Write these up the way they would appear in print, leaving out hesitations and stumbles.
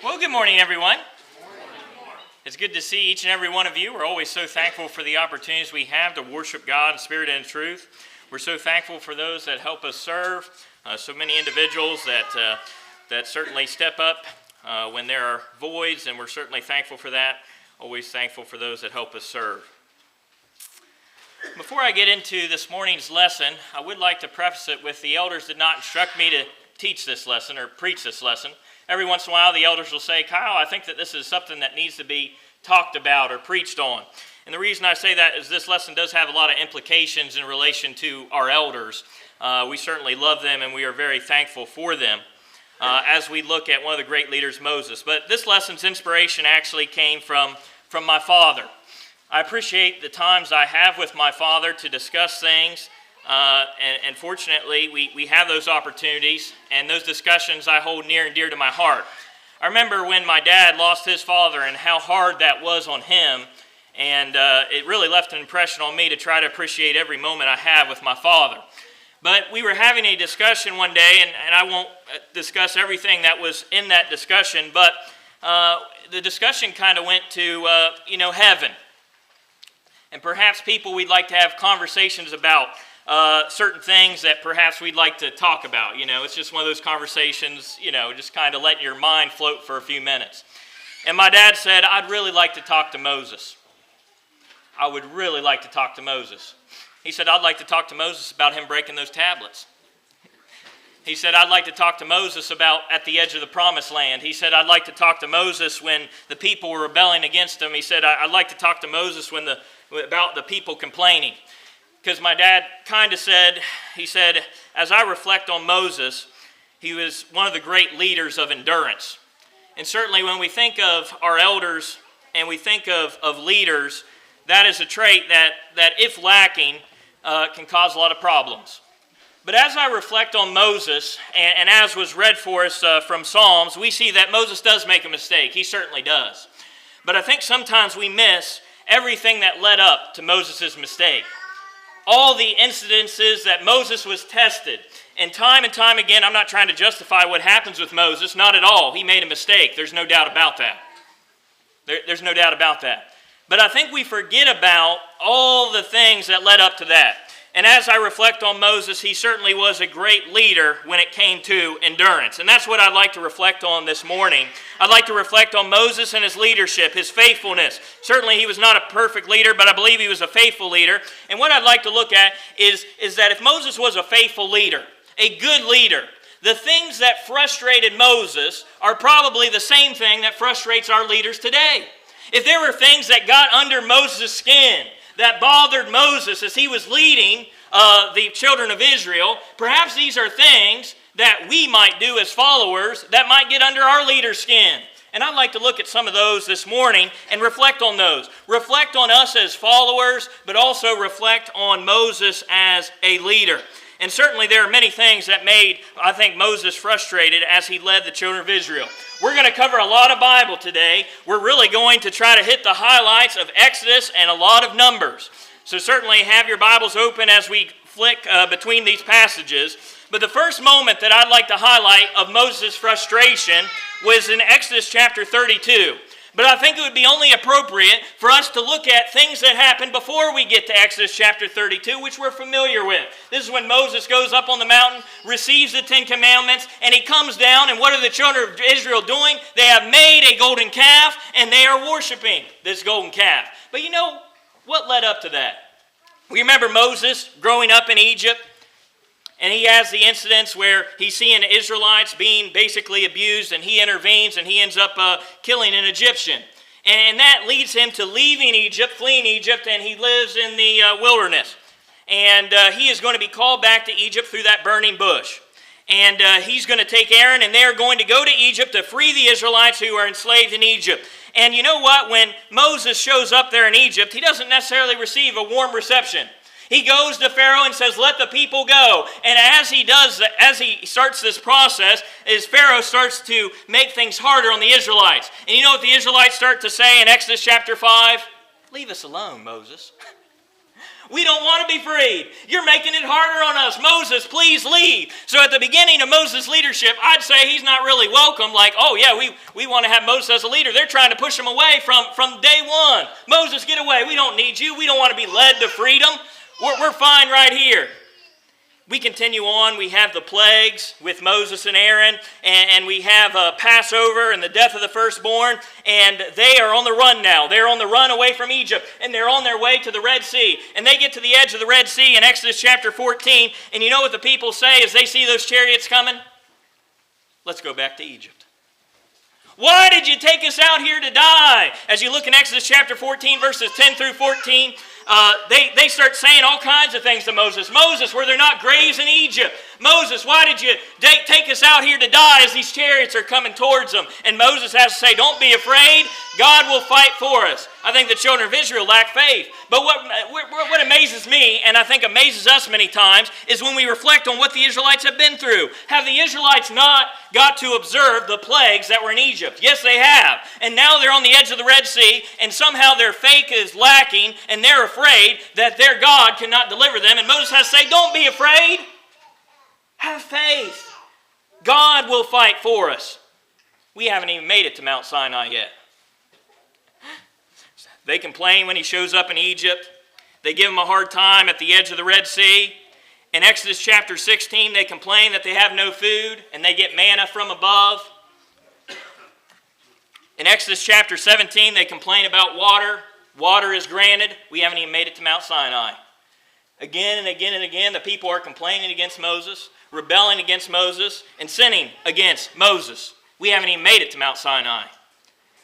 Well, good morning, everyone. It's good to see each and every one of you. We're always so thankful for the opportunities we have to worship God in spirit and in truth. We're so thankful for those that help us serve, so many individuals that certainly step up when there are voids, and we're certainly thankful for that. Always thankful for those that help us serve. Before I get into this morning's lesson, I would like to preface it with the elders did not instruct me to teach this lesson or preach this lesson. Every once in a while, the elders will say, Kyle, I think that this is something that needs to be talked about or preached on. And the reason I say that is this lesson does have a lot of implications in relation to our elders. We certainly love them, and we are very thankful for them as we look at one of the great leaders, Moses. But this lesson's inspiration actually came from my father. I appreciate the times I have with my father to discuss things, and fortunately, we have those opportunities, and those discussions I hold near and dear to my heart. I remember when my dad lost his father and how hard that was on him, and it really left an impression on me to try to appreciate every moment I have with my father. But we were having a discussion one day, and I won't discuss everything that was in that discussion, but the discussion kind of went to, heaven. And perhaps people we'd like to have conversations about certain things that perhaps we'd like to talk about. It's just one of those conversations, just kind of letting your mind float for a few minutes. And my dad said, I'd really like to talk to Moses. I would really like to talk to Moses. He said, I'd like to talk to Moses about him breaking those tablets. He said, I'd like to talk to Moses about at the edge of the promised land. He said, I'd like to talk to Moses when the people were rebelling against him. He said, I'd like to talk to Moses about the people complaining. Because my dad kind of said, he said, as I reflect on Moses, he was one of the great leaders of endurance. And certainly when we think of our elders and we think of leaders, that is a trait that if lacking, can cause a lot of problems. But as I reflect on Moses, and as was read for us from Psalms, we see that Moses does make a mistake. He certainly does. But I think sometimes we miss everything that led up to Moses' mistake. All the incidences that Moses was tested. And time again, I'm not trying to justify what happens with Moses. Not at all. He made a mistake. There's no doubt about that. There's no doubt about that. But I think we forget about all the things that led up to that. And as I reflect on Moses, he certainly was a great leader when it came to endurance. And that's what I'd like to reflect on this morning. I'd like to reflect on Moses and his leadership, his faithfulness. Certainly he was not a perfect leader, but I believe he was a faithful leader. And what I'd like to look at is that if Moses was a faithful leader, a good leader, the things that frustrated Moses are probably the same thing that frustrates our leaders today. If there were things that got under Moses' skin, that bothered Moses as he was leading the children of Israel, perhaps these are things that we might do as followers that might get under our leader's skin. And I'd like to look at some of those this morning and reflect on those. Reflect on us as followers, but also reflect on Moses as a leader. And certainly there are many things that made, I think, Moses frustrated as he led the children of Israel. We're going to cover a lot of Bible today. We're really going to try to hit the highlights of Exodus and a lot of Numbers. So certainly have your Bibles open as we flick between these passages. But the first moment that I'd like to highlight of Moses' frustration was in Exodus chapter 32. But I think it would be only appropriate for us to look at things that happened before we get to Exodus chapter 32, which we're familiar with. This is when Moses goes up on the mountain, receives the 10 Commandments, and he comes down, and what are the children of Israel doing? They have made a golden calf, and they are worshiping this golden calf. But you know, what led up to that? We remember Moses growing up in Egypt, and he has the incidents where he's seeing the Israelites being basically abused, and he intervenes, and he ends up killing an Egyptian. And that leads him to leaving Egypt, fleeing Egypt, and he lives in the wilderness. And he is going to be called back to Egypt through that burning bush. And he's going to take Aaron, and they're going to go to Egypt to free the Israelites who are enslaved in Egypt. And you know what? When Moses shows up there in Egypt, he doesn't necessarily receive a warm reception. He goes to Pharaoh and says, let the people go. And as he does that, as he starts this process, Pharaoh starts to make things harder on the Israelites. And you know what the Israelites start to say in Exodus chapter 5? Leave us alone, Moses. We don't want to be freed. You're making it harder on us. Moses, please leave. So at the beginning of Moses' leadership, I'd say he's not really welcome. Like, oh yeah, we want to have Moses as a leader. They're trying to push him away from day one. Moses, get away. We don't need you. We don't want to be led to freedom. We're fine right here. We continue on. We have the plagues with Moses and Aaron, and we have Passover and the death of the firstborn, and they are on the run now. They're on the run away from Egypt, and they're on their way to the Red Sea. And they get to the edge of the Red Sea in Exodus chapter 14, and you know what the people say as they see those chariots coming? Let's go back to Egypt. Why did you take us out here to die? As you look in Exodus chapter 14, verses 10 through 14, they start saying all kinds of things to Moses. Moses, were there not graves in Egypt? Moses, why did you take us out here to die as these chariots are coming towards them? And Moses has to say, don't be afraid. God will fight for us. I think the children of Israel lack faith. But what amazes me, and I think amazes us many times, is when we reflect on what the Israelites have been through. Have the Israelites not got to observe the plagues that were in Egypt? Yes, they have. And now they're on the edge of the Red Sea, and somehow their faith is lacking, and they're afraid that their God cannot deliver them. And Moses has to say, don't be afraid. Have faith. God will fight for us. We haven't even made it to Mount Sinai yet. They complain when he shows up in Egypt. They give him a hard time at the edge of the Red Sea. In Exodus chapter 16, they complain that they have no food and they get manna from above. In Exodus chapter 17, they complain about water. Water is granted. We haven't even made it to Mount Sinai. Again and again and again, the people are complaining against Moses, rebelling against Moses, and sinning against Moses. We haven't even made it to Mount Sinai.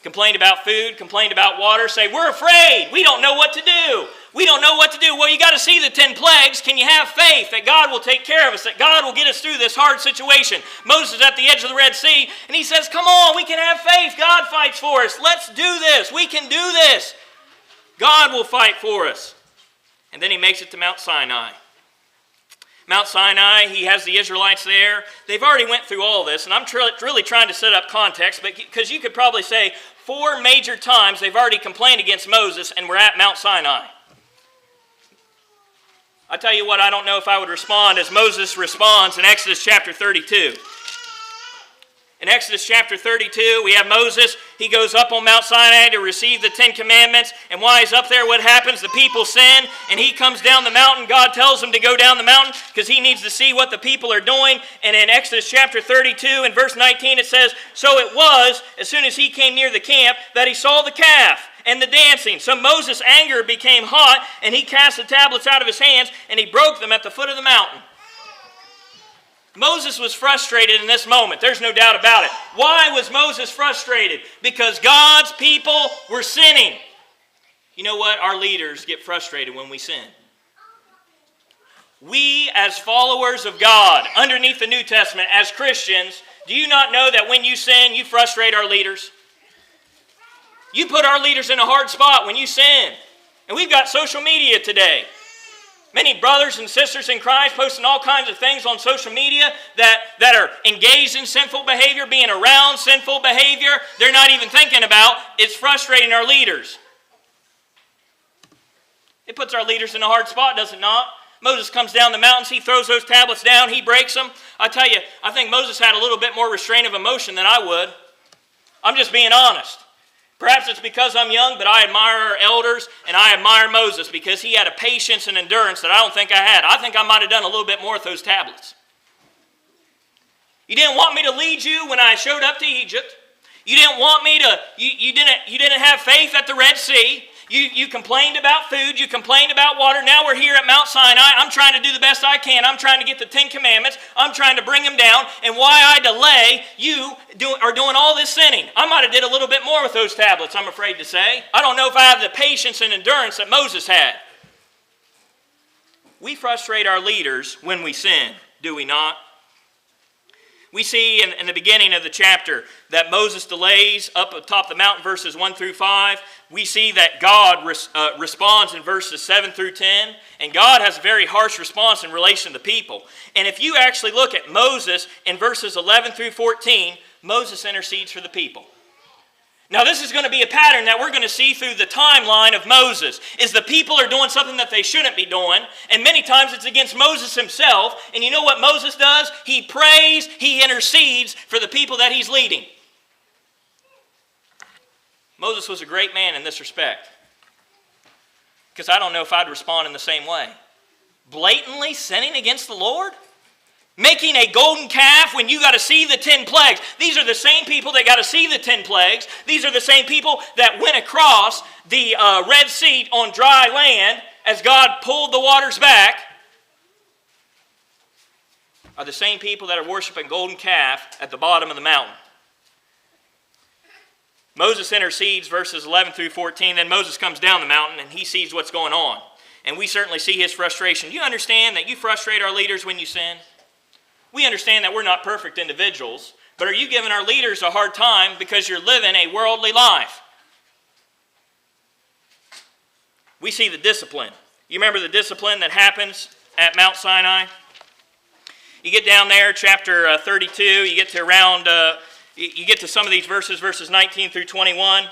Complained about food, complained about water, say, we're afraid. We don't know what to do. We don't know what to do. Well, you got to see the 10 plagues. Can you have faith that God will take care of us, that God will get us through this hard situation? Moses is at the edge of the Red Sea, and he says, come on, we can have faith. God fights for us. Let's do this. We can do this. God will fight for us. And then he makes it to Mount Sinai. Mount Sinai, he has the Israelites there. They've already went through all this, and I'm really trying to set up context, because you could probably say 4 major times they've already complained against Moses, and we're at Mount Sinai. I tell you what, I don't know if I would respond as Moses responds in Exodus chapter 32. In Exodus chapter 32, we have Moses. He goes up on Mount Sinai to receive the 10 commandments. And while he's up there, what happens? The people sin, and he comes down the mountain. God tells him to go down the mountain because he needs to see what the people are doing. And in Exodus chapter 32, in verse 19, it says, so it was, as soon as he came near the camp, that he saw the calf and the dancing. So Moses' anger became hot, and he cast the tablets out of his hands, and he broke them at the foot of the mountain. Moses was frustrated in this moment. There's no doubt about it. Why was Moses frustrated? Because God's people were sinning. You know what? Our leaders get frustrated when we sin. We, as followers of God, underneath the New Testament, as Christians, do you not know that when you sin, you frustrate our leaders? You put our leaders in a hard spot when you sin. And we've got social media today. Many brothers and sisters in Christ posting all kinds of things on social media that are engaged in sinful behavior, being around sinful behavior. They're not even thinking about. It's frustrating our leaders. It puts our leaders in a hard spot, does it not? Moses comes down the mountains. He throws those tablets down. He breaks them. I tell you, I think Moses had a little bit more restraint of emotion than I would. I'm just being honest. Perhaps it's because I'm young, but I admire our elders, and I admire Moses because he had a patience and endurance that I don't think I had. I think I might have done a little bit more with those tablets. You didn't want me to lead you when I showed up to Egypt. You didn't want me to, you didn't have faith at the Red Sea. You complained about food. You complained about water. Now we're here at Mount Sinai. I'm trying to do the best I can. I'm trying to get the 10 Commandments. I'm trying to bring them down. And why I delay, you are doing all this sinning. I might have did a little bit more with those tablets, I'm afraid to say. I don't know if I have the patience and endurance that Moses had. We frustrate our leaders when we sin, do we not? We see in the beginning of the chapter that Moses delays up atop the mountain, verses 1 through 5. We see that God responds in verses 7 through 10. And God has a very harsh response in relation to the people. And if you actually look at Moses in verses 11 through 14, Moses intercedes for the people. Now this is going to be a pattern that we're going to see through the timeline of Moses, is the people are doing something that they shouldn't be doing, and many times it's against Moses himself, and you know what Moses does? He prays, he intercedes for the people that he's leading. Moses was a great man in this respect, because I don't know if I'd respond in the same way. Blatantly sinning against the Lord? Making a golden calf when you got to see the 10 plagues. These are the same people that got to see the 10 plagues. These are the same people that went across the Red Sea on dry land as God pulled the waters back. Are the same people that are worshiping golden calf at the bottom of the mountain. Moses intercedes, verses 11 through 14. Then Moses comes down the mountain and he sees what's going on. And we certainly see his frustration. Do you understand that you frustrate our leaders when you sin? We understand that we're not perfect individuals, but are you giving our leaders a hard time because you're living a worldly life? We see the discipline. You remember the discipline that happens at Mount Sinai? You get down there, chapter 32, you get to some of these verses 19 through 21.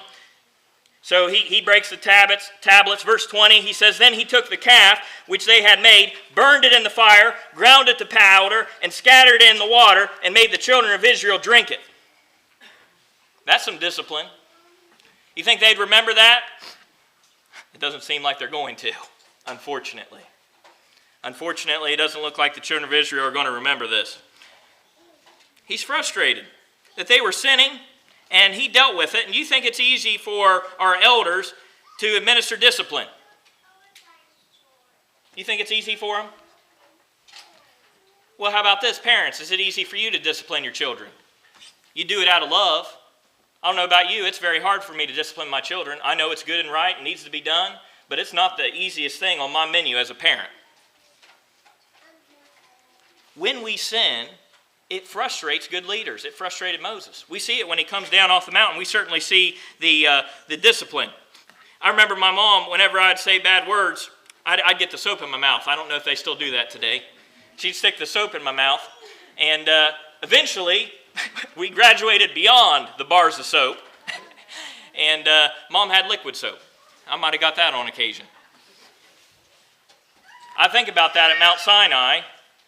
So he breaks the tablets. Verse 20, he says, Then he took the calf which they had made, burned it in the fire, ground it to powder, and scattered it in the water, and made the children of Israel drink it. That's some discipline. You think they'd remember that? It doesn't seem like they're going to, unfortunately. Unfortunately, it doesn't look like the children of Israel are going to remember this. He's frustrated that they were sinning, and he dealt with it. And you think it's easy for our elders to administer discipline? You think it's easy for them? Well, how about this, parents? Is it easy for you to discipline your children? You do it out of love. I don't know about you. It's very hard for me to discipline my children. I know it's good and right and needs to be done, but it's not the easiest thing on my menu as a parent. When we sin, it frustrates good leaders. It frustrated Moses. We see it when he comes down off the mountain. We certainly see the discipline. I remember my mom, whenever I'd say bad words, I'd get the soap in my mouth. I don't know if they still do that today. She'd stick the soap in my mouth. And eventually, we graduated beyond the bars of soap. And Mom had liquid soap. I might have got that on occasion. I think about that at Mount Sinai.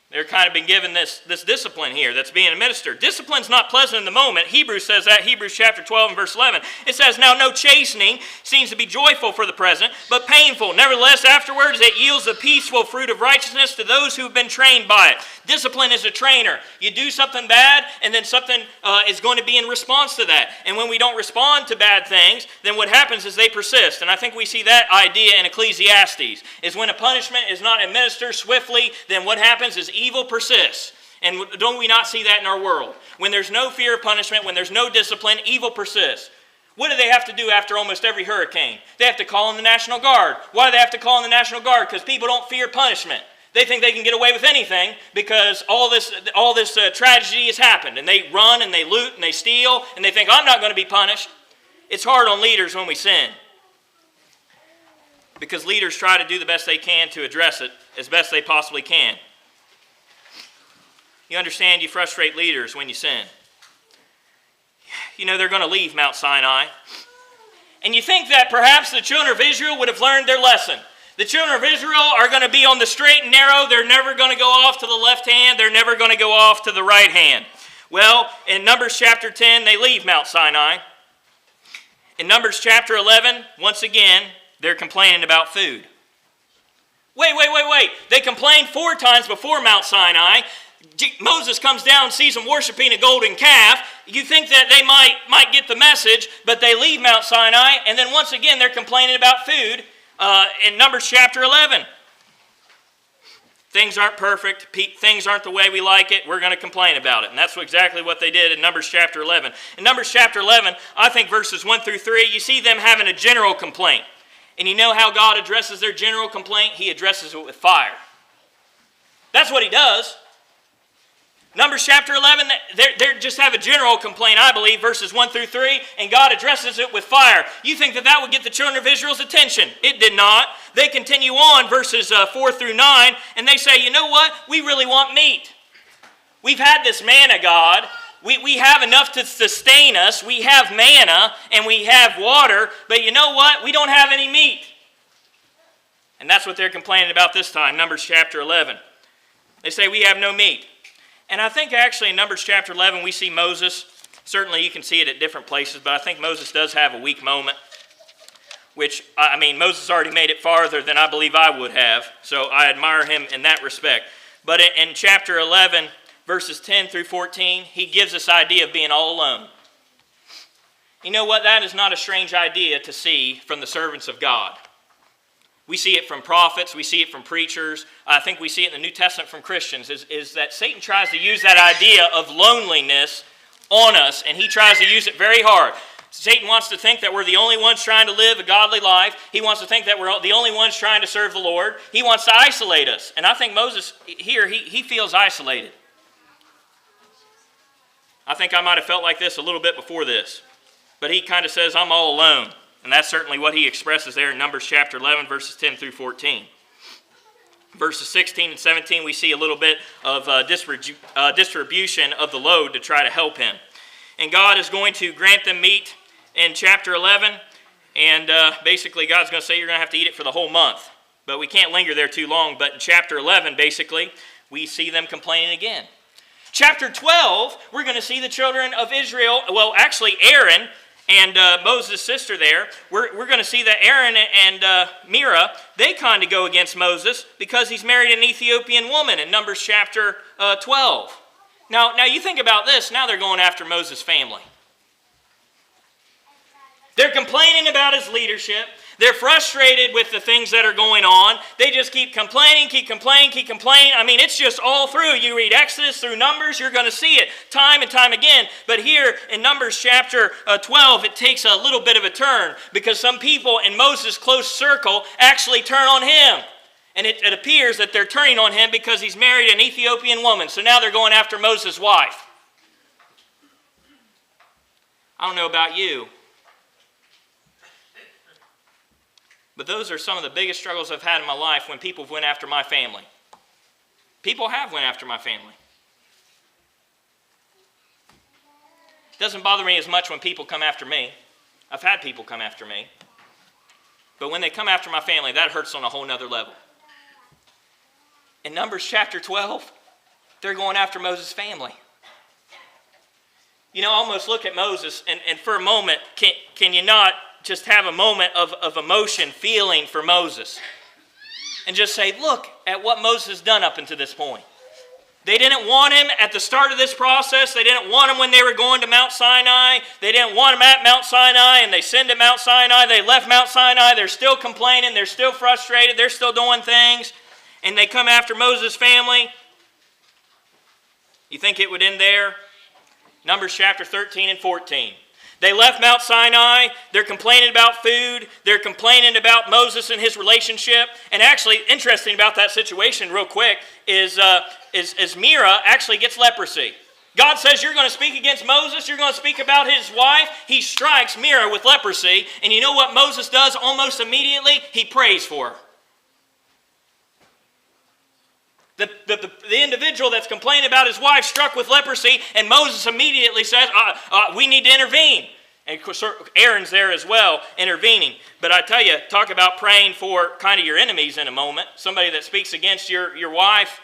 They're kind of been given this discipline here that's being administered. Discipline's not pleasant in the moment. Hebrews says that, Hebrews chapter 12 and verse 11. It says, Now no chastening seems to be joyful for the present, but painful. Nevertheless, afterwards it yields the peaceful fruit of righteousness to those who have been trained by it. Discipline is a trainer. You do something bad, and then something is going to be in response to that. And when we don't respond to bad things, then what happens is they persist. And I think we see that idea in Ecclesiastes, is when a punishment is not administered swiftly, then what happens is evil persists. And don't we not see that in our world? When there's no fear of punishment, when there's no discipline, evil persists. What do they have to do after almost every hurricane? They have to call in the National Guard. Why do they have to call in the National Guard? Because people don't fear punishment. They think they can get away with anything because all this tragedy has happened. And they run and they loot and they steal and they think, I'm not going to be punished. It's hard on leaders when we sin, because leaders try to do the best they can to address it as best they possibly can. You understand, you frustrate leaders when you sin. You know they're going to leave Mount Sinai. And you think that perhaps the children of Israel would have learned their lesson. The children of Israel are going to be on the straight and narrow. They're never going to go off to the left hand. They're never going to go off to the right hand. Well, in Numbers chapter 10, they leave Mount Sinai. In Numbers chapter 11, once again, they're complaining about food. Wait. They complained 4 times before Mount Sinai. Moses comes down and sees them worshiping a golden calf. You think that they might get the message, but they leave Mount Sinai, and then once again they're complaining about food in Numbers chapter 11. Things aren't perfect. Things aren't the way we like it. We're going to complain about it. And that's exactly what they did in Numbers chapter 11. In Numbers chapter 11, I think verses 1 through 3, you see them having a general complaint. And you know how God addresses their general complaint? He addresses it with fire. That's what he does. Numbers chapter 11, they just have a general complaint, I believe, verses 1 through 3, and God addresses it with fire. You think that would get the children of Israel's attention. It did not. They continue on, verses 4 through 9, and they say, you know what? We really want meat. We've had this manna, God. We have enough to sustain us. We have manna and we have water, but you know what? We don't have any meat. And that's what they're complaining about this time, Numbers chapter 11. They say, we have no meat. And I think actually in Numbers chapter 11 we see Moses. Certainly you can see it at different places, but I think Moses does have a weak moment. Which, I mean, Moses already made it farther than I believe I would have. So I admire him in that respect. But in chapter 11, verses 10 through 14, he gives this idea of being all alone. You know what? That is not a strange idea to see from the servants of God. We see it from prophets. We see it from preachers. I think we see it in the New Testament from Christians, is that Satan tries to use that idea of loneliness on us, and he tries to use it very hard. Satan wants to think that we're the only ones trying to live a godly life. He wants to think that we're the only ones trying to serve the Lord. He wants to isolate us. And I think Moses here, he feels isolated. I think I might have felt like this a little bit before this. But he kind of says, I'm all alone. And that's certainly what he expresses there in Numbers chapter 11, verses 10 through 14. Verses 16 and 17, we see a little bit of distribution of the load to try to help him. And God is going to grant them meat in chapter 11. And basically God's going to say you're going to have to eat it for the whole month. But we can't linger there too long. But in chapter 11, basically, we see them complaining again. Chapter 12, we're going to see the children of Israel, well, actually Aaron and Moses' sister there, we're going to see that Aaron and Mira, they kind of go against Moses because he's married an Ethiopian woman in Numbers chapter 12. Now you think about this, now they're going after Moses' family. They're complaining about his leadership. They're frustrated with the things that are going on. They just keep complaining, keep complaining, keep complaining. I mean, it's just all through. You read Exodus through Numbers, you're going to see it time and time again. But here in Numbers chapter 12, it takes a little bit of a turn because some people in Moses' close circle actually turn on him. And it appears that they're turning on him because he's married an Ethiopian woman. So now they're going after Moses' wife. I don't know about you, but those are some of the biggest struggles I've had in my life when people went after my family. People have went after my family. It doesn't bother me as much when people come after me. I've had people come after me. But when they come after my family, that hurts on a whole nother level. In Numbers chapter 12, they're going after Moses' family. You know, I almost look at Moses, and for a moment, can you not just have a moment of emotion, feeling for Moses? And just say, look at what Moses has done up until this point. They didn't want him at the start of this process. They didn't want him when they were going to Mount Sinai. They didn't want him at Mount Sinai, and they send him to Mount Sinai. They left Mount Sinai. They're still complaining. They're still frustrated. They're still doing things. And they come after Moses' family. You think it would end there? Numbers chapter 13 and 14. They left Mount Sinai. They're complaining about food. They're complaining about Moses and his relationship. And actually, interesting about that situation real quick is Mira actually gets leprosy. God says, you're going to speak against Moses. You're going to speak about his wife. He strikes Mira with leprosy. And you know what Moses does almost immediately? He prays for her. The individual that's complaining about his wife struck with leprosy, and Moses immediately says, we need to intervene. And of course, Aaron's there as well, intervening. But I tell you, talk about praying for kind of your enemies in a moment. Somebody that speaks against your wife.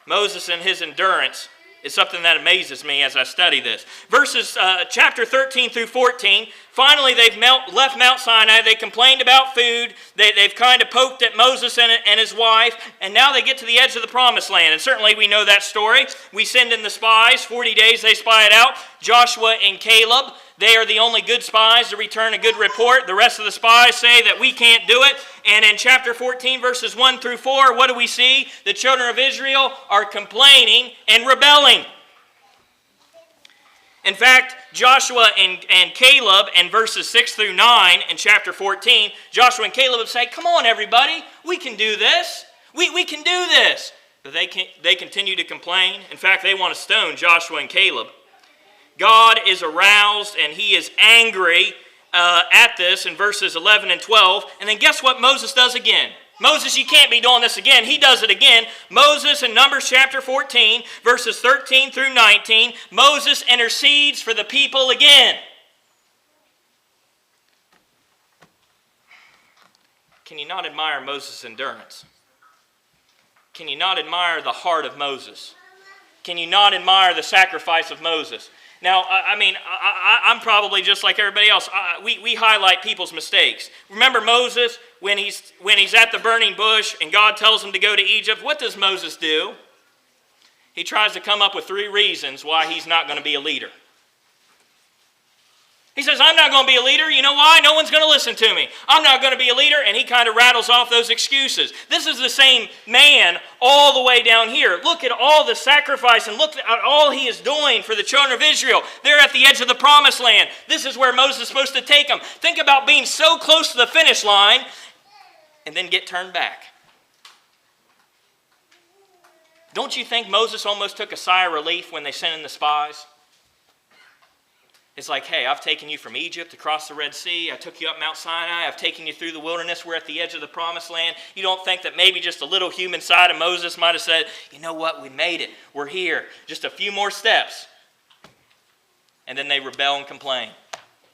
Moses and his endurance is something that amazes me as I study this. Verses chapter 13 through 14, finally they've left Mount Sinai. They complained about food. They've kind of poked at Moses and his wife. And now they get to the edge of the promised land. And certainly we know that story. We send in the spies. 40 days they spy it out. Joshua and Caleb, they are the only good spies to return a good report. The rest of the spies say that we can't do it. And in chapter 14, verses 1 through 4, what do we see? The children of Israel are complaining and rebelling. In fact, Joshua and Caleb in verses 6 through 9 in chapter 14, Joshua and Caleb say, come on everybody, we can do this. We can do this. But they continue to complain. In fact, they want to stone Joshua and Caleb. God is aroused and he is angry at this in verses 11 and 12. And then guess what Moses does again? Moses, you can't be doing this again. He does it again. Moses in Numbers chapter 14, verses 13 through 19, Moses intercedes for the people again. Can you not admire Moses' endurance? Can you not admire the heart of Moses? Can you not admire the sacrifice of Moses? Now, I'm probably just like everybody else. We highlight people's mistakes. Remember Moses, when he's at the burning bush and God tells him to go to Egypt, what does Moses do? He tries to come up with 3 reasons why he's not going to be a leader. He says, I'm not going to be a leader. You know why? No one's going to listen to me. I'm not going to be a leader. And he kind of rattles off those excuses. This is the same man all the way down here. Look at all the sacrifice and look at all he is doing for the children of Israel. They're at the edge of the promised land. This is where Moses is supposed to take them. Think about being so close to the finish line and then get turned back. Don't you think Moses almost took a sigh of relief when they sent in the spies? It's like, hey, I've taken you from Egypt across the Red Sea. I took you up Mount Sinai. I've taken you through the wilderness. We're at the edge of the promised land. You don't think that maybe just a little human side of Moses might have said, you know what, we made it. We're here. Just a few more steps. And then they rebel and complain.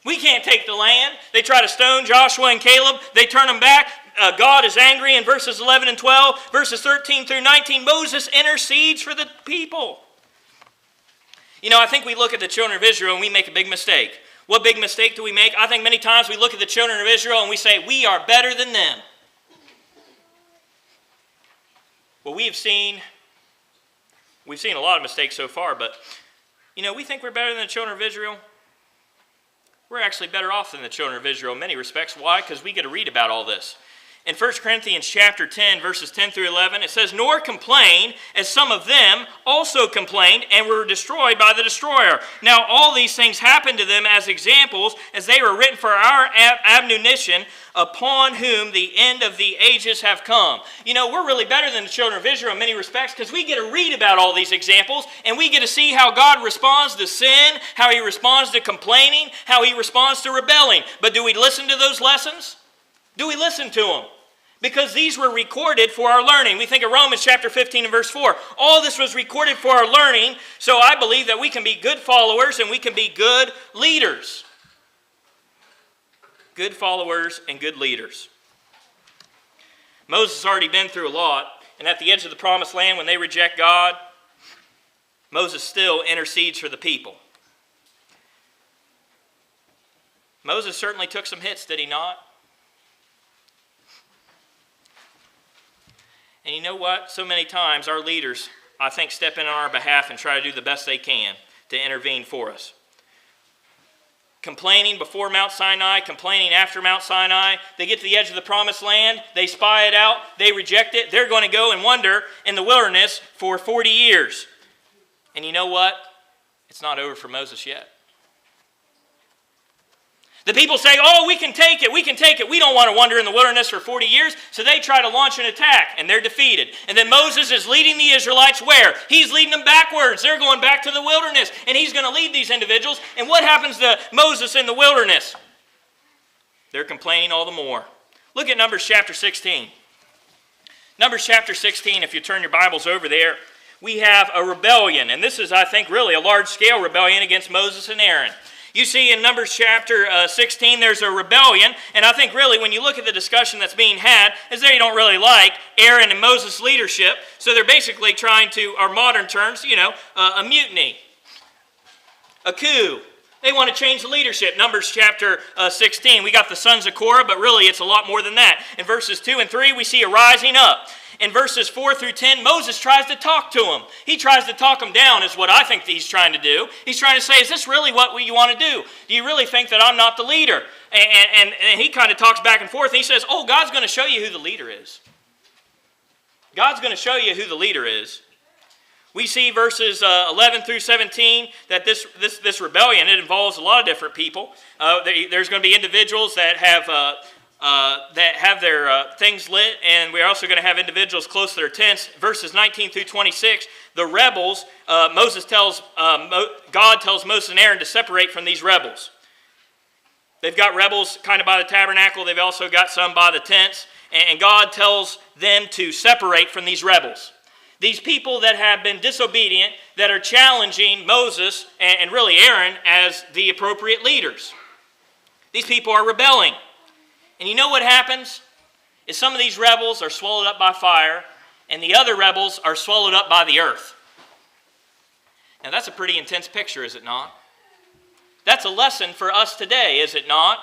We can't take the land. They try to stone Joshua and Caleb. They turn them back. God is angry in verses 11 and 12. Verses 13 through 19, Moses intercedes for the people. You know, I think we look at the children of Israel and we make a big mistake. What big mistake do we make? I think many times we look at the children of Israel and we say, we are better than them. Well, we've seen a lot of mistakes so far, but, you know, we think we're better than the children of Israel. We're actually better off than the children of Israel in many respects. Why? Because we get to read about all this. In 1 Corinthians chapter 10, verses 10 through 11, it says, nor complain, as some of them also complained and were destroyed by the destroyer. Now all these things happened to them as examples, as they were written for our admonition, upon whom the end of the ages have come. You know, we're really better than the children of Israel in many respects because we get to read about all these examples and we get to see how God responds to sin, how he responds to complaining, how he responds to rebelling. But do we listen to those lessons? Do we listen to them? Because these were recorded for our learning. We think of Romans chapter 15 and verse 4. All this was recorded for our learning, so I believe that we can be good followers and we can be good leaders. Good followers and good leaders. Moses has already been through a lot, and at the edge of the promised land, when they reject God, Moses still intercedes for the people. Moses certainly took some hits, did he not? And you know what? So many times our leaders, I think, step in on our behalf and try to do the best they can to intervene for us. Complaining before Mount Sinai, complaining after Mount Sinai. They get to the edge of the promised land. They spy it out. They reject it. They're going to go and wander in the wilderness for 40 years. And you know what? It's not over for Moses yet. The people say, oh, we can take it, we can take it. We don't want to wander in the wilderness for 40 years. So they try to launch an attack, and they're defeated. And then Moses is leading the Israelites where? He's leading them backwards. They're going back to the wilderness, and he's going to lead these individuals. And what happens to Moses in the wilderness? They're complaining all the more. Look at Numbers chapter 16. Numbers chapter 16, if you turn your Bibles over there, we have a rebellion. And this is, I think, really a large-scale rebellion against Moses and Aaron. You see in Numbers chapter 16, there's a rebellion, and I think really when you look at the discussion that's being had, is they don't really like Aaron and Moses' leadership, so they're basically trying to, our modern terms, a mutiny, a coup. They want to change the leadership. Numbers chapter 16, we got the sons of Korah, but really it's a lot more than that. In verses 2 and 3, we see a rising up. In verses 4 through 10, Moses tries to talk to him. He tries to talk him down is what I think he's trying to do. He's trying to say, is this really what you want to do? Do you really think that I'm not the leader? And he kind of talks back and forth. And he says, oh, God's going to show you who the leader is. God's going to show you who the leader is. We see verses 11 through 17 that this rebellion, it involves a lot of different people. There's going to be individuals that have their things lit, and we're also going to have individuals close to their tents. Verses 19 through 26, the rebels, God tells Moses and Aaron to separate from these rebels. They've got rebels kind of by the tabernacle. They've also got some by the tents. and God tells them to separate from these rebels. These people that have been disobedient, that are challenging Moses and really Aaron as the appropriate leaders. These people are rebelling. And you know what happens? Is some of these rebels are swallowed up by fire, and the other rebels are swallowed up by the earth. Now that's a pretty intense picture, is it not? That's a lesson for us today, is it not?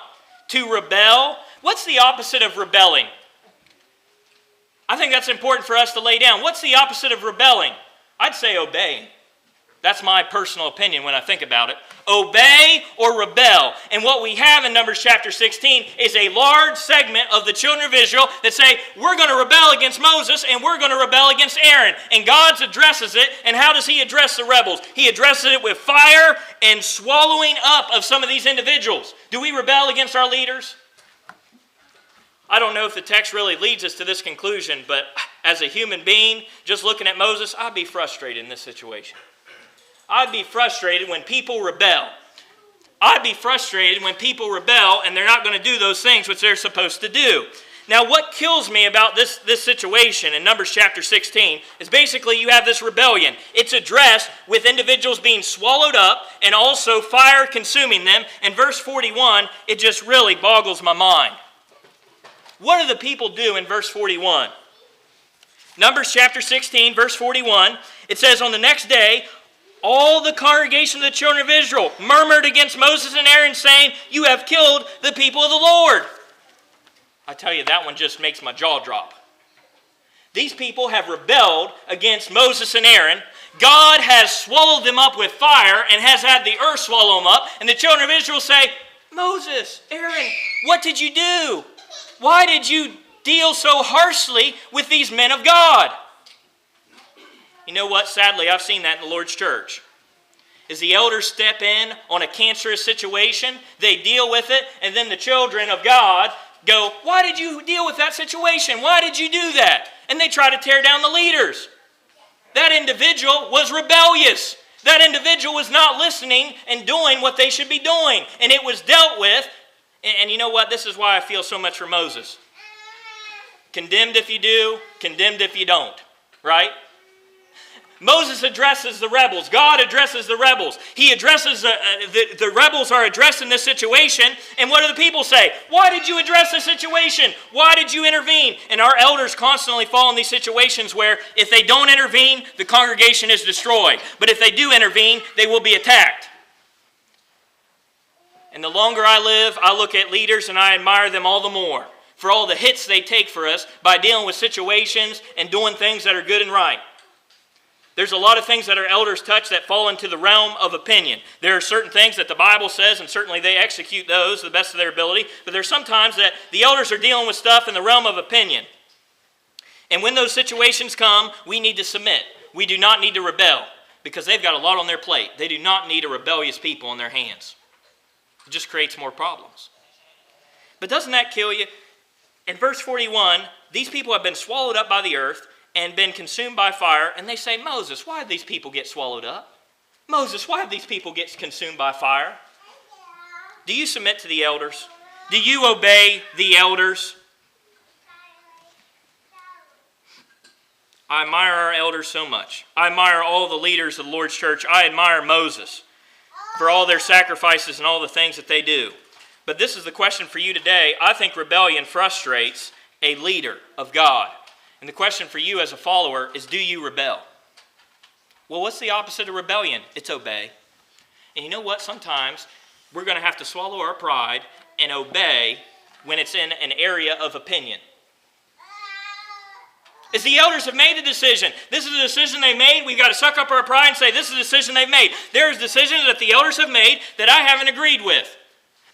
To rebel. What's the opposite of rebelling? I think that's important for us to lay down. What's the opposite of rebelling? I'd say obeying. That's my personal opinion when I think about it. Obey or rebel. And what we have in Numbers chapter 16 is a large segment of the children of Israel that say, we're going to rebel against Moses and we're going to rebel against Aaron. And God addresses it. And how does he address the rebels? He addresses it with fire and swallowing up of some of these individuals. Do we rebel against our leaders? I don't know if the text really leads us to this conclusion, but as a human being, just looking at Moses, I'd be frustrated in this situation. I'd be frustrated when people rebel. I'd be frustrated when people rebel and they're not going to do those things which they're supposed to do. Now, what kills me about this situation in Numbers chapter 16 is basically you have this rebellion. It's addressed with individuals being swallowed up and also fire consuming them. In verse 41, it just really boggles my mind. What do the people do in verse 41? Numbers chapter 16, verse 41, it says, on the next day, all the congregation of the children of Israel murmured against Moses and Aaron, saying, you have killed the people of the Lord. I tell you, that one just makes my jaw drop. These people have rebelled against Moses and Aaron. God has swallowed them up with fire and has had the earth swallow them up. And the children of Israel say, Moses, Aaron, what did you do? Why did you deal so harshly with these men of God? You know what? Sadly, I've seen that in the Lord's church. As the elders step in on a cancerous situation, they deal with it, and then the children of God go, why did you deal with that situation? Why did you do that? And they try to tear down the leaders. That individual was rebellious. That individual was not listening and doing what they should be doing. And it was dealt with. And you know what? This is why I feel so much for Moses. Condemned if you do, condemned if you don't. Right? Moses addresses the rebels. God addresses the rebels. He addresses, the rebels are addressed in this situation. And what do the people say? Why did you address this situation? Why did you intervene? And our elders constantly fall in these situations where if they don't intervene, the congregation is destroyed. But if they do intervene, they will be attacked. And the longer I live, I look at leaders and I admire them all the more for all the hits they take for us by dealing with situations and doing things that are good and right. There's a lot of things that our elders touch that fall into the realm of opinion. There are certain things that the Bible says, and certainly they execute those to the best of their ability, but there's sometimes that the elders are dealing with stuff in the realm of opinion. And when those situations come, we need to submit. We do not need to rebel because they've got a lot on their plate. They do not need a rebellious people in their hands. It just creates more problems. But doesn't that kill you? In verse 41, these people have been swallowed up by the earth and been consumed by fire, and they say, Moses, why did these people get swallowed up? Moses, why did these people get consumed by fire? Do you submit to the elders? Do you obey the elders? I admire our elders so much. I admire all the leaders of the Lord's church. I admire Moses for all their sacrifices and all the things that they do. But this is the question for you today. I think rebellion frustrates a leader of God. And the question for you as a follower is, do you rebel? Well, what's the opposite of rebellion? It's obey. And you know what? Sometimes we're going to have to swallow our pride and obey when it's in an area of opinion. As the elders have made the decision. This is a decision they made. We've got to suck up our pride and say, this is a decision they've made. There's decisions that the elders have made that I haven't agreed with.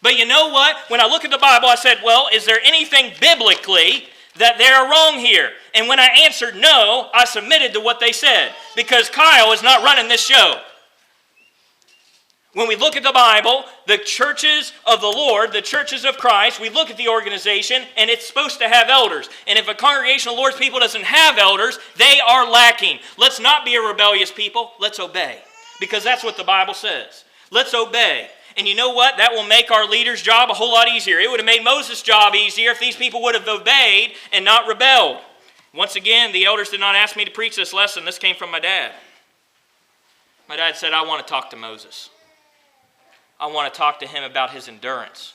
But you know what? When I look at the Bible, I said, well, is there anything biblically that they are wrong here? And when I answered no, I submitted to what they said. Because Kyle is not running this show. When we look at the Bible, the churches of the Lord, the churches of Christ, we look at the organization, and it's supposed to have elders. And if a congregation of the Lord's people doesn't have elders, they are lacking. Let's not be a rebellious people. Let's obey. Because that's what the Bible says. Let's obey. And you know what? That will make our leader's job a whole lot easier. It would have made Moses' job easier if these people would have obeyed and not rebelled. Once again, the elders did not ask me to preach this lesson. This came from my dad. My dad said, I want to talk to Moses. I want to talk to him about his endurance.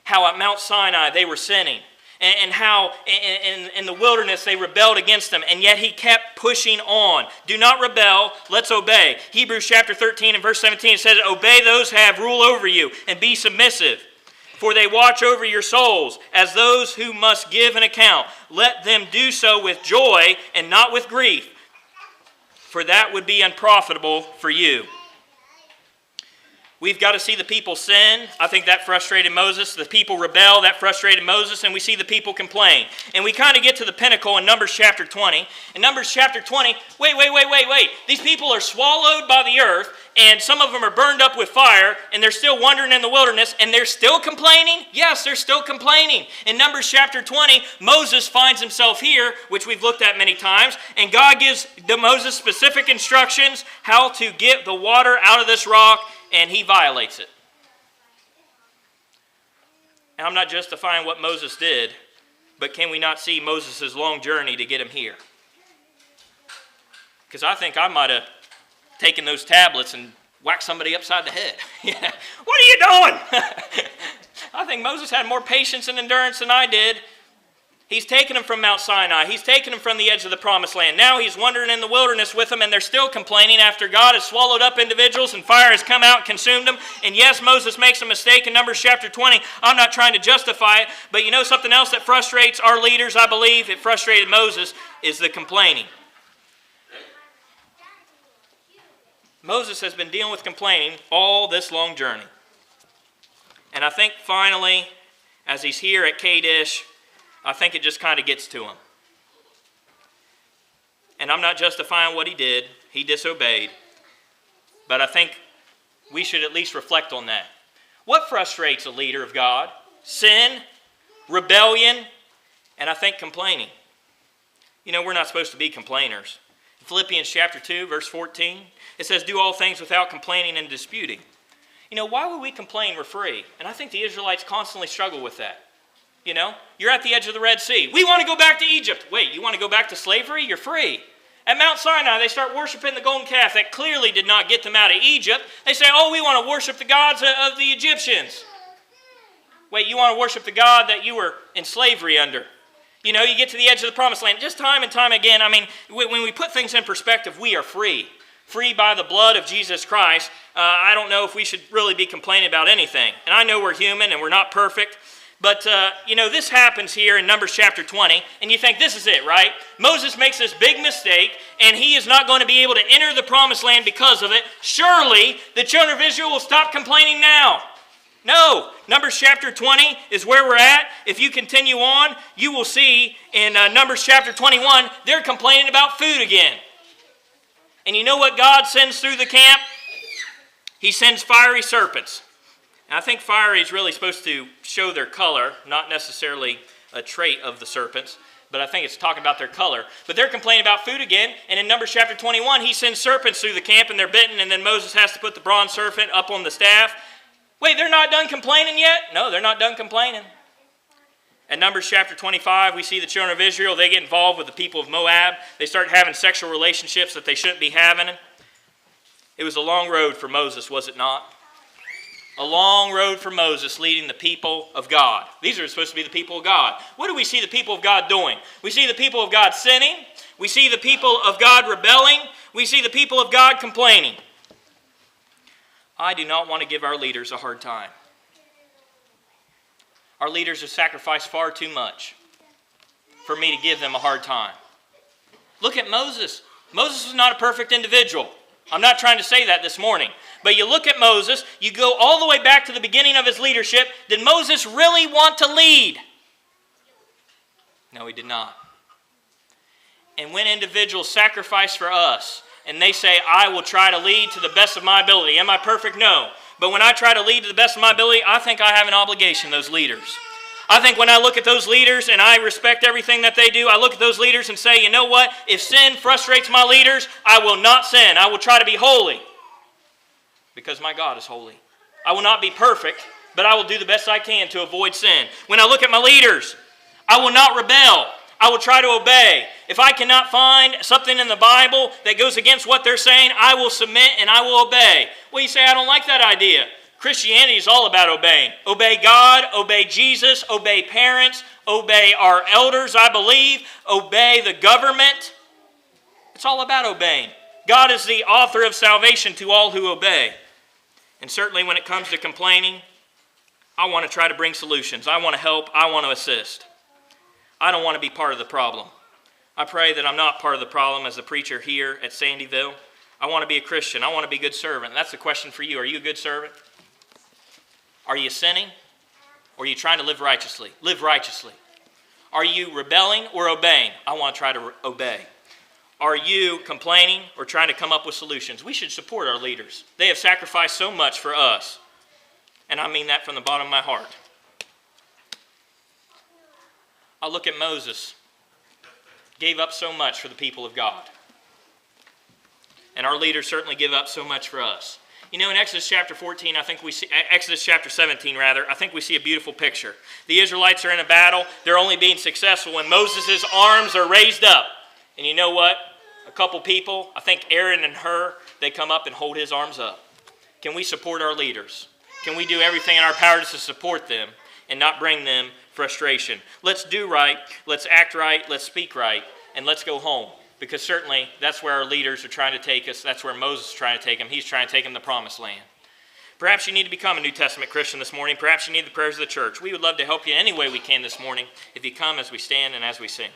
How at Mount Sinai they were sinning. And how in the wilderness they rebelled against him. And yet he kept pushing on. Do not rebel, let's obey. Hebrews chapter 13 and verse 17 says, obey those who have rule over you and be submissive. For they watch over your souls as those who must give an account. Let them do so with joy and not with grief, for that would be unprofitable for you. We've got to see the people sin. I think that frustrated Moses. The people rebel. That frustrated Moses. And we see the people complain. And we kind of get to the pinnacle in Numbers chapter 20. In Numbers chapter 20, wait. These people are swallowed by the earth, and some of them are burned up with fire, and they're still wandering in the wilderness, and they're still complaining? Yes, they're still complaining. In Numbers chapter 20, Moses finds himself here, which we've looked at many times, and God gives Moses specific instructions how to get the water out of this rock, and he violates it. And I'm not justifying what Moses did, but can we not see Moses' long journey to get him here? Because I think I might have taken those tablets and whacked somebody upside the head. Yeah. What are you doing? I think Moses had more patience and endurance than I did. He's taken them from Mount Sinai. He's taken them from the edge of the promised land. Now he's wandering in the wilderness with them, and they're still complaining after God has swallowed up individuals and fire has come out and consumed them. And yes, Moses makes a mistake in Numbers chapter 20. I'm not trying to justify it, but you know something else that frustrates our leaders, I believe, it frustrated Moses, is the complaining. Moses has been dealing with complaining all this long journey. And I think finally, as he's here at Kadesh, I think it just kind of gets to him. And I'm not justifying what he did. He disobeyed. But I think we should at least reflect on that. What frustrates a leader of God? Sin, rebellion, and I think complaining. You know, we're not supposed to be complainers. In Philippians chapter 2, verse 14, it says, do all things without complaining and disputing. You know, why would we complain? We're free. And I think the Israelites constantly struggle with that. You know, you're at the edge of the Red Sea. We want to go back to Egypt. Wait, you want to go back to slavery? You're free. At Mount Sinai, they start worshiping the golden calf. That clearly did not get them out of Egypt. They say, oh, we want to worship the gods of the Egyptians. Wait, you want to worship the God that you were in slavery under? You know, you get to the edge of the promised land. Just time and time again, I mean, when we put things in perspective, we are free. Free by the blood of Jesus Christ. I don't know if we should really be complaining about anything. And I know we're human and we're not perfect. But, you know, this happens here in Numbers chapter 20, and you think this is it, right? Moses makes this big mistake, and he is not going to be able to enter the promised land because of it. Surely the children of Israel will stop complaining now. No, Numbers chapter 20 is where we're at. If you continue on, you will see in Numbers chapter 21, they're complaining about food again. And you know what God sends through the camp? He sends fiery serpents. I think fiery is really supposed to show their color, not necessarily a trait of the serpents, but I think it's talking about their color. But they're complaining about food again, and in Numbers chapter 21, he sends serpents through the camp, and they're bitten, and then Moses has to put the bronze serpent up on the staff. Wait, they're not done complaining yet? No, they're not done complaining. In Numbers chapter 25, we see the children of Israel, they get involved with the people of Moab. They start having sexual relationships that they shouldn't be having. It was a long road for Moses, was it not? A long road for Moses leading the people of God. These are supposed to be the people of God. What do we see the people of God doing? We see the people of God sinning. We see the people of God rebelling. We see the people of God complaining. I do not want to give our leaders a hard time. Our leaders have sacrificed far too much for me to give them a hard time. Look at Moses. Moses is not a perfect individual. I'm not trying to say that this morning. But you look at Moses, you go all the way back to the beginning of his leadership. Did Moses really want to lead? No, he did not. And when individuals sacrifice for us, and they say, I will try to lead to the best of my ability. Am I perfect? No. But when I try to lead to the best of my ability, I think I have an obligation to those leaders. I think when I look at those leaders and I respect everything that they do, I look at those leaders and say, you know what? If sin frustrates my leaders, I will not sin. I will try to be holy. Because my God is holy. I will not be perfect, but I will do the best I can to avoid sin. When I look at my leaders, I will not rebel. I will try to obey. If I cannot find something in the Bible that goes against what they're saying, I will submit and I will obey. Well, you say, I don't like that idea. Christianity is all about obeying. Obey God, obey Jesus, obey parents, obey our elders, I believe, obey the government. It's all about obeying. God is the author of salvation to all who obey. And certainly when it comes to complaining, I want to try to bring solutions. I want to help. I want to assist. I don't want to be part of the problem. I pray that I'm not part of the problem as a preacher here at Sandyville. I want to be a Christian. I want to be a good servant. That's the question for you. Are you a good servant? Are you sinning? Or are you trying to live righteously? Live righteously. Are you rebelling or obeying? I want to try to obey. Are you complaining or trying to come up with solutions? We should support our leaders. They have sacrificed so much for us. And I mean that from the bottom of my heart. I look at Moses. Gave up so much for the people of God. And our leaders certainly give up so much for us. You know, in Exodus chapter 14, Exodus chapter 17, I think we see a beautiful picture. The Israelites are in a battle. They're only being successful when Moses' arms are raised up. And you know what? A couple people, I think Aaron and Hur, they come up and hold his arms up. Can we support our leaders? Can we do everything in our power to support them and not bring them frustration? Let's do right, let's act right, let's speak right, and let's go home. Because certainly that's where our leaders are trying to take us. That's where Moses is trying to take them. He's trying to take them to the promised land. Perhaps you need to become a New Testament Christian this morning. Perhaps you need the prayers of the church. We would love to help you any way we can this morning if you come as we stand and as we sing.